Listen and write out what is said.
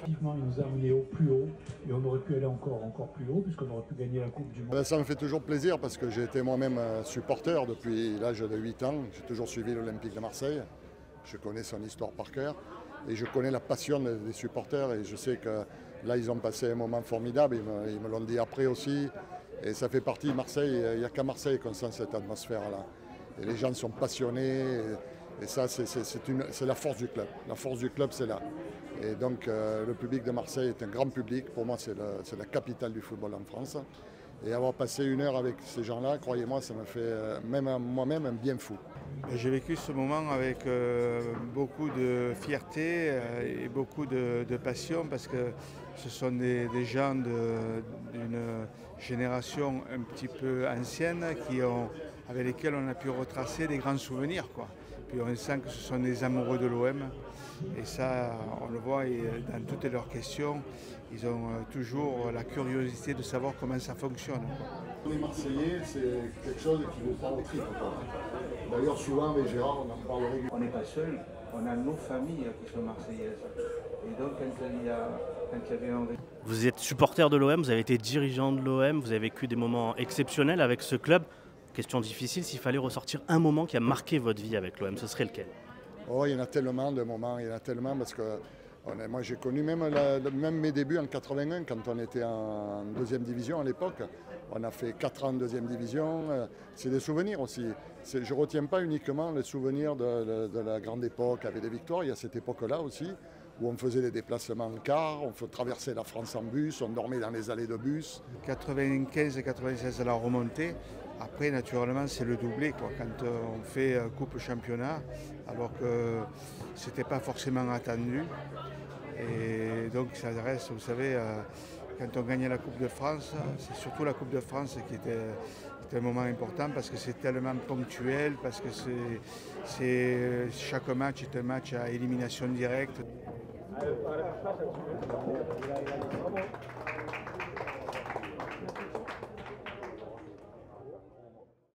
Effectivement, il nous a amené au plus haut et on aurait pu aller encore plus haut puisqu'on aurait pu gagner la Coupe du Monde. Ça me fait toujours plaisir parce que j'ai été moi-même supporter depuis l'âge de 8 ans. J'ai toujours suivi l'Olympique de Marseille. Je connais son histoire par cœur et je connais la passion des supporters et je sais que là ils ont passé un moment formidable, ils me l'ont dit après aussi. Et ça fait partie de Marseille, il n'y a qu'à Marseille qu'on sent cette atmosphère-là. Et les gens sont passionnés et ça c'est la force du club. La force du club c'est là. Et donc le public de Marseille est un grand public, pour moi c'est la capitale du football en France. Et avoir passé une heure avec ces gens-là, croyez-moi, ça me fait même à moi-même un bien fou. J'ai vécu ce moment avec beaucoup de fierté et beaucoup de passion parce que ce sont des gens d'une génération un petit peu ancienne avec lesquels on a pu retracer des grands souvenirs, quoi. Puis on sent que ce sont des amoureux de l'OM et ça on le voit dans toutes leurs questions, ils ont toujours la curiosité de savoir comment ça fonctionne, quoi. Les Marseillais, c'est quelque chose qui vous prend au tripes. D'ailleurs, souvent, avec Gérard, on en parle régulièrement. On n'est pas seul, on a nos familles qui sont marseillaises. Et donc, quand il y avait Vous êtes supporter de l'OM, vous avez été dirigeant de l'OM, vous avez vécu des moments exceptionnels avec ce club. Question difficile, s'il fallait ressortir un moment qui a marqué votre vie avec l'OM, ce serait lequel? Oh, il y en a tellement de moments, il y en a tellement parce que moi j'ai connu même mes débuts en 81 quand on était en deuxième division à l'époque. On a fait 4 ans en deuxième division, c'est des souvenirs aussi. Je ne retiens pas uniquement les souvenirs de la grande époque avec des victoires, il y a cette époque-là aussi où on faisait des déplacements en car, on traversait la France en bus, on dormait dans les allées de bus. 95 et 96 à la remontée, après naturellement c'est le doublé, quoi, quand on fait coupe championnat, alors que c'était pas forcément attendu. Et donc ça reste, vous savez, quand on gagnait la Coupe de France, c'est surtout la Coupe de France qui était un moment important parce que c'est tellement ponctuel, parce que chaque match est un match à élimination directe.